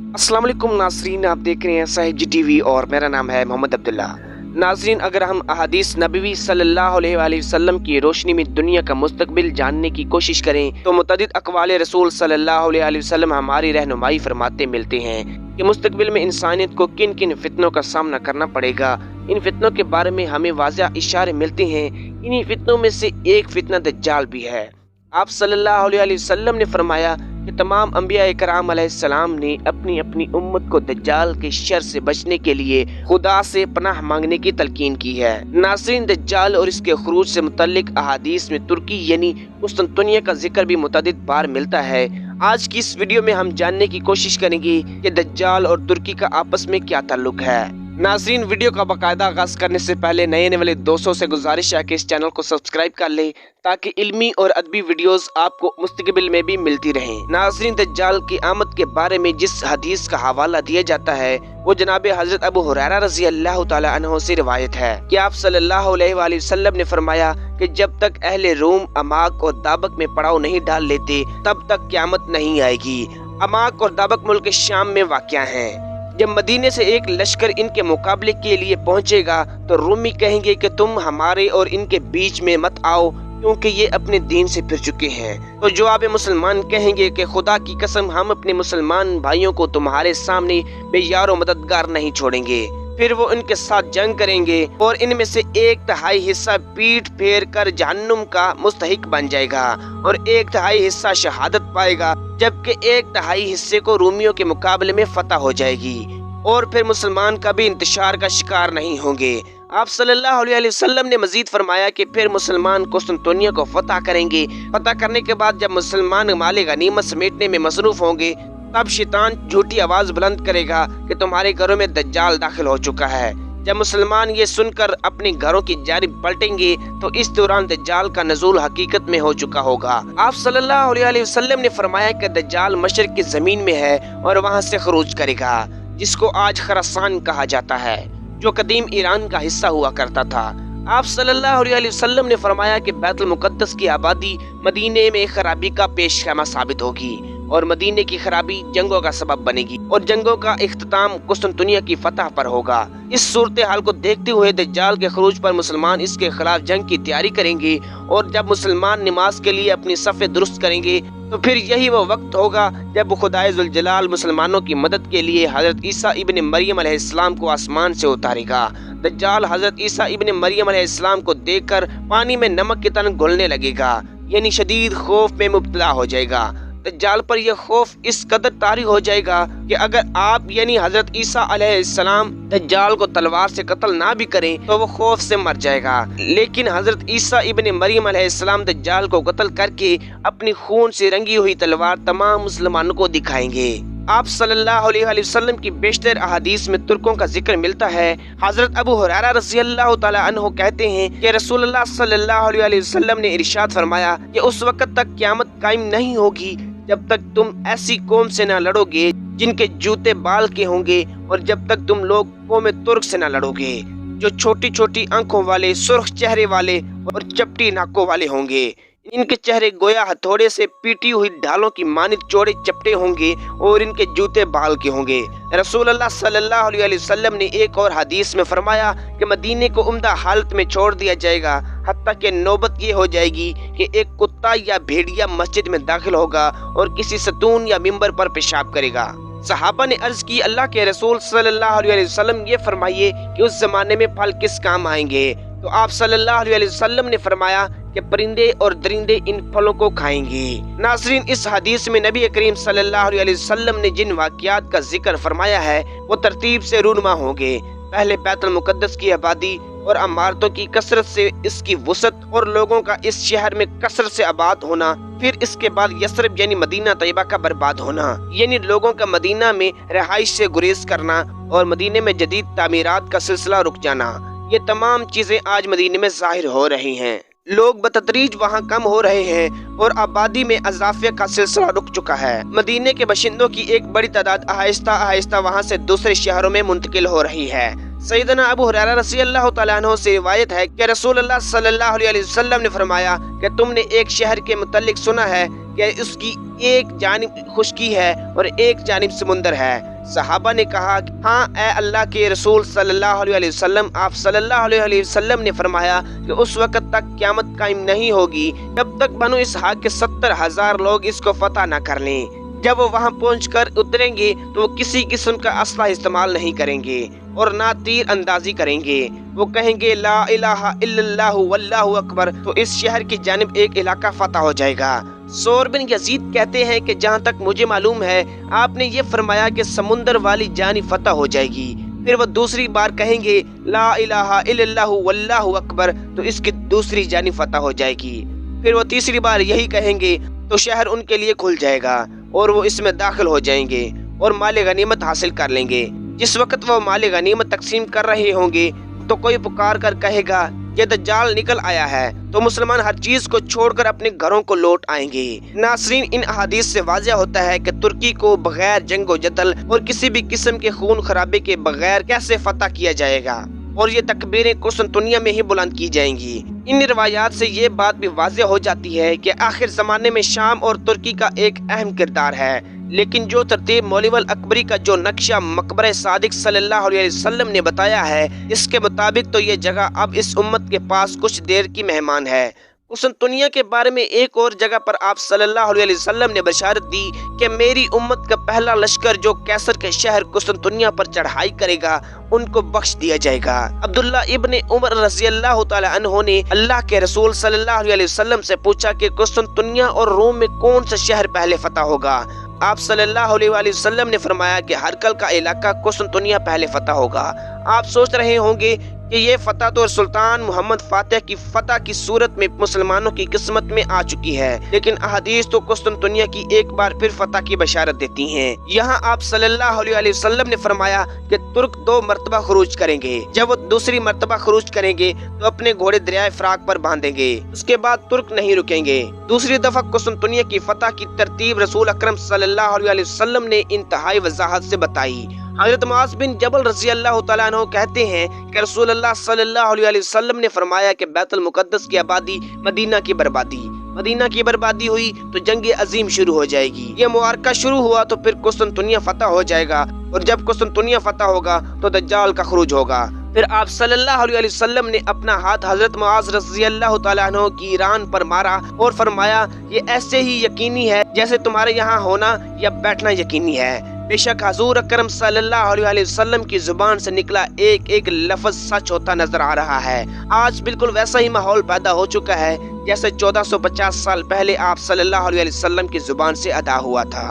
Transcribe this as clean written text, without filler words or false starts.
अस्सलाम वालेकुम नाज़रीन, आप देख रहे हैं सहज टीवी और मेरा नाम है मोहम्मद अब्दुल्ला। नाज़रीन, अगर हम अहादीस नबवी सल्लल्लाहु अलैहि वसल्लम की रोशनी में दुनिया का मुस्तकबिल जानने की कोशिश करें तो मुतअद्दिद अक़वाल रसूल सल्लल्लाहु अलैहि वसल्लम हमारी रहनुमाई फरमाते मिलते हैं कि मुस्तकबिल में इंसानियत को किन किन फितनों का सामना करना पड़ेगा। इन फितनों के बारे में हमें वाज़ेह इशारे मिलते हैं। इन्हीं फितनों में से एक फितना दज्जाल भी है। आप सल्लल्लाहु अलैहि वसल्लम ने फरमाया कि तमाम अंबिया कराम अलैहिस्सलाम ने अपनी अपनी उम्मत को दज्जाल के शर से बचने के लिए खुदा से पनाह मांगने की तलकीन की है। नाज़रीन, दज्जाल और इसके खुरूज से मुतल्लिक अहादीस में तुर्की यानी कुस्तुनतुनिया का जिक्र भी मुतअद्दिद बार मिलता है। आज की इस वीडियो में हम जानने की कोशिश करेंगे कि दज्जाल और तुर्की का आपस में क्या ताल्लुक है। नाज़रीन, वीडियो का बाकायदा आगाज करने से पहले नए आने वाले दोस्तों से गुजारिश है कि इस चैनल को सब्सक्राइब कर लें ताकि इल्मी और अदबी वीडियोस आपको मुस्तकबिल में भी मिलती रहें। नाज़रीन, दज्जाल की आमद के बारे में जिस हदीस का हवाला दिया जाता है वो जनाब हजरत अबू हुरैरा रज़ी अल्लाह तआला अन्हु से रिवायत है कि आप सल्लल्लाहु अलैहि वसल्लम ने फरमाया कि जब तक अहले रूम अमाक और दाबक में पड़ाव नहीं डाल लेते तब तक क़यामत नहीं आएगी। अमाक और दाबक मुल्क शाम में वाक़या हैं। जब मदीने से एक लश्कर इनके मुकाबले के लिए पहुंचेगा तो रूमी कहेंगे कि तुम हमारे और इनके बीच में मत आओ क्योंकि ये अपने दीन से फिर चुके हैं। तो जवाब मुसलमान कहेंगे कि खुदा की कसम हम अपने मुसलमान भाइयों को तुम्हारे सामने बेयार और मददगार नहीं छोड़ेंगे। फिर वो इनके साथ जंग करेंगे और इनमें से 1/3 हिस्सा पीठ फेर कर जहन्नुम का मुस्तहिक बन जाएगा और 1/3 हिस्सा शहादत पाएगा, जबकि 1/3 हिस्से को रूमियों के मुकाबले में फतह हो जाएगी और फिर मुसलमान कभी इंतशार का शिकार नहीं होंगे। आप सल्लल्लाहु अलैहि वसल्लम ने मजीद फरमाया कि फिर मुसलमान कुस्तुनतुनिया को फतह करेंगे। फतह करने के बाद जब मुसलमान माले गनीमत समेटने में मसरूफ होंगे तब शैतान झूठी आवाज बुलंद करेगा कि तुम्हारे घरों में दज्जाल दाखिल हो चुका है। जब मुसलमान ये सुनकर अपने घरों की जानिब पलटेंगे तो इस दौरान दज्जाल का नज़ूल हकीकत में हो चुका होगा। आप सल्लल्लाहु अलैहि वसल्लम ने फरमाया कि दज्जाल मशरिक की जमीन में है और वहां से खरूज करेगा, जिसको आज खरासान कहा जाता है, जो कदीम ईरान का हिस्सा हुआ करता था। आप सल्लल्लाहु अलैहि वसल्लम ने फरमाया कि बैतुल मुक़द्दस की आबादी मदीने में खराबी का पेशखैमा साबित होगी और मदीने की खराबी जंगों का सबब बनेगी और जंगों का इख्तिताम कुस्तुनतुनिया की फतह पर होगा। इस सूरत हाल को देखते हुए दज्जाल के खरूज पर मुसलमान इसके खिलाफ जंग की तैयारी करेंगे और जब मुसलमान नमाज के लिए अपनी सफ़े दुरुस्त करेंगे तो फिर यही वो वक्त होगा जब खुदाए जुल जलाल मुसलमानों की मदद के लिए हजरत ईसा इब्न मरियम अलैहिस्सलाम को आसमान से उतारेगा। दज्जाल हजरत ईसा इब्न मरियम अलैहिस्सलाम को देखकर पानी में नमक की तरह घुलने लगेगा, यानी शदीद खौफ में मुब्तला हो जाएगा। दज्जाल पर यह खौफ इस कदर तारी हो जाएगा कि अगर आप यानी हजरत ईसा अलैहिस्सलाम दज्जाल को तलवार से कत्ल ना भी करें तो वो खौफ से मर जाएगा, लेकिन हजरत ईसा इब्न मरियम अलैहिस्सलाम दज्जाल को कत्ल करके अपनी खून से रंगी हुई तलवार तमाम मुसलमानों को दिखाएंगे। आप सल्लल्लाहु अलैहि वसल्लम की बेशतर अहादीस में तुर्कों का जिक्र मिलता है। हजरत अबू हुरैरा रज़ी अल्लाह तआला अन्हु कहते हैं कि रसूलुल्लाह सल्लल्लाहु अलैहि वसल्लम ने इरशाद फरमाया कि उस वक्त तक क़यामत कायम नहीं होगी जब तक तुम ऐसी कौम से न लड़ोगे जिनके जूते बाल के होंगे और जब तक तुम लोग कौम तुर्क से न लड़ोगे जो छोटी छोटी आंखों वाले, सुर्ख चेहरे वाले और चपटी नाकों वाले होंगे। इनके चेहरे गोया हथौड़े से पीटी हुई ढालों की मानित चौड़े चपटे होंगे और इनके जूते बाल के होंगे। रसूलुल्लाह सल्लल्लाहु अलैहि वसल्लम ने एक और हदीस में फरमाया कि मदीने को उम्दा हालत में छोड़ दिया जाएगा, हत्ता कि नौबत ये हो जाएगी कि एक कुत्ता या भेड़िया मस्जिद में दाखिल होगा और किसी सतून या मिंबर पर पेशाब करेगा। सहाबा ने अर्ज की, अल्लाह के रसूल सल्लल्लाहु अलैहि वसल्लम ये फरमाइए कि उस जमाने में फल किस काम आएंगे। तो आप सल्लल्लाहु अलैहि वसल्लम ने फरमाया कि परिंदे और दरिंदे इन फलों को खाएंगे। नाज़रीन, इस हदीस में नबी करीम सल्लल्लाहु अलैहि वसल्लम ने जिन वाक़ियात का जिक्र फरमाया है वो तरतीब से रूनुमा होंगे। पहले बैतुल मुक़द्दस की आबादी और इमारतों की कसरत से इसकी वसअत और लोगों का इस शहर में कसरत से आबाद होना, फिर इसके बाद यसरब यानी मदीना तैयबा का बर्बाद होना, यानी लोगों का मदीना में रहाइश से गुरेज करना और मदीने में जदीद तामीरात का सिलसिला रुक जाना। ये तमाम चीजें आज मदीने में जाहिर हो रही हैं। लोग बतदरीज वहाँ कम हो रहे हैं और आबादी में अजाफे का सिलसिला रुक चुका है। मदीने के बाशिंदों की एक बड़ी तादाद आहिस्ता आहिस्ता वहाँ से दूसरे शहरों में मुंतकिल हो रही है। सैयदना अबू हुरैरा रज़ी अल्लाह तआला अन्हु से रिवायत है कि रसूलुल्लाह सल्लल्लाहु अलैहि वसल्लम ने फरमाया कि तुमने एक शहर के मुतल्लिक सुना है कि उसकी ایک جانب خشکی ہے اور ایک جانب سمندر ہے۔ صحابہ نے کہا کہ ہاں اے اللہ کے رسول صلی اللہ علیہ وسلم۔ آپ صلی اللہ علیہ وسلم نے فرمایا کہ اس وقت تک قیامت قائم نہیں ہوگی جب تک بنو اسحاق کے 70,000 لوگ اس کو فتح نہ کر لیں۔ جب وہ وہاں پہنچ کر اتریں گے تو وہ کسی قسم کا اسلحہ استعمال نہیں کریں گے اور نہ تیر اندازی کریں گے۔ وہ کہیں گے لا الہ الا اللہ واللہ اکبر، تو اس شہر کی جانب ایک علاقہ فتح ہو جائے گا۔ سور بن یزید کہتے ہیں کہ جہاں تک مجھے معلوم ہے آپ نے یہ فرمایا کہ سمندر والی جانب فتح ہو جائے گی۔ پھر وہ دوسری بار کہیں گے لا الہ الا اللہ واللہ اکبر، تو اس کی دوسری جانب فتح ہو جائے گی۔ پھر وہ تیسری بار یہی کہیں گے تو شہر ان کے لیے کھل جائے گا اور وہ اس میں داخل ہو جائیں گے اور مال غنیمت حاصل کر لیں گے۔ جس وقت وہ مال غنیمت تقسیم کر رہے ہوں گے تو کوئی پکار کر کہے گا یہ دجال نکل آیا ہے، تو مسلمان ہر چیز کو چھوڑ کر اپنے گھروں کو لوٹ آئیں گے۔ ناظرین، ان احادیث سے واضح ہوتا ہے کہ ترکی کو بغیر جنگ و جدل اور کسی بھی قسم کے خون خرابے کے بغیر کیسے فتح کیا جائے گا، اور یہ تکبیریں قسطنطنیہ میں ہی بلند کی جائیں گی۔ ان روایات سے یہ بات بھی واضح ہو جاتی ہے کہ آخر زمانے میں شام اور ترکی کا ایک اہم کردار ہے، لیکن جو ترتیب مولوی الاکبری کا جو نقشہ مقبرہ صادق صلی اللہ علیہ وسلم نے بتایا ہے، اس کے مطابق تو یہ جگہ اب اس امت کے پاس کچھ دیر کی مہمان ہے۔ قسطنطنیہ کے بارے میں ایک اور جگہ پر آپ صلی اللہ علیہ وسلم نے بشارت دی کہ میری امت کا پہلا لشکر جو کیسر کے شہر قسطنطنیہ پر چڑھائی کرے گا ان کو بخش دیا جائے گا۔ عبداللہ ابن عمر رضی اللہ تعالی عنہ نے اللہ کے رسول صلی اللہ علیہ وسلم سے پوچھا کہ قسطنطنیہ اور روم میں کون سا شہر پہلے فتح ہوگا؟ آپ صلی اللہ علیہ وسلم نے فرمایا کہ ہرکل کا علاقہ قسطنطنیہ پہلے فتح ہوگا۔ آپ سوچ رہے ہوں گے کہ یہ فتح تو سلطان محمد فاتح کی فتح کی صورت میں مسلمانوں کی قسمت میں آ چکی ہے، لیکن احادیث تو قسطنطنیہ کی ایک بار پھر فتح کی بشارت دیتی ہیں۔ یہاں آپ صلی اللہ علیہ وسلم نے فرمایا کہ ترک 2 مرتبہ خروج کریں گے۔ جب وہ دوسری مرتبہ خروج کریں گے تو اپنے گھوڑے دریائے فراق پر باندھیں گے، اس کے بعد ترک نہیں رکیں گے۔ دوسری دفعہ قسطنطنیہ کی فتح کی ترتیب رسول اکرم صلی اللہ علیہ وسلم نے انتہائی وضاحت سے بتائی۔ حضرت معاذ بن جبل رضی اللہ تعالیٰ عنہ کہتے ہیں کہ رسول اللہ صلی اللہ علیہ وسلم نے فرمایا کہ بیت المقدس کی آبادی، مدینہ کی بربادی۔ مدینہ کی بربادی ہوئی تو جنگ عظیم شروع ہو جائے گی۔ یہ معرکہ شروع ہوا تو پھر قسطنطنیہ فتح ہو جائے گا، اور جب قسطنطنیہ فتح ہوگا تو دجال کا خروج ہوگا۔ پھر آپ صلی اللہ علیہ وسلم نے اپنا ہاتھ حضرت معاذ رضی اللہ تعالیٰ عنہ کی ران پر مارا اور فرمایا یہ ایسے ہی یقینی ہے جیسے تمہارے یہاں ہونا یا بیٹھنا یقینی ہے۔ بے شک حضور اکرم صلی اللہ علیہ وسلم کی زبان سے نکلا ایک ایک لفظ سچ ہوتا نظر آ رہا ہے۔ آج بالکل ویسا ہی ماحول پیدا ہو چکا ہے جیسے 1450 سال پہلے آپ صلی اللہ علیہ وسلم کی زبان سے ادا ہوا تھا۔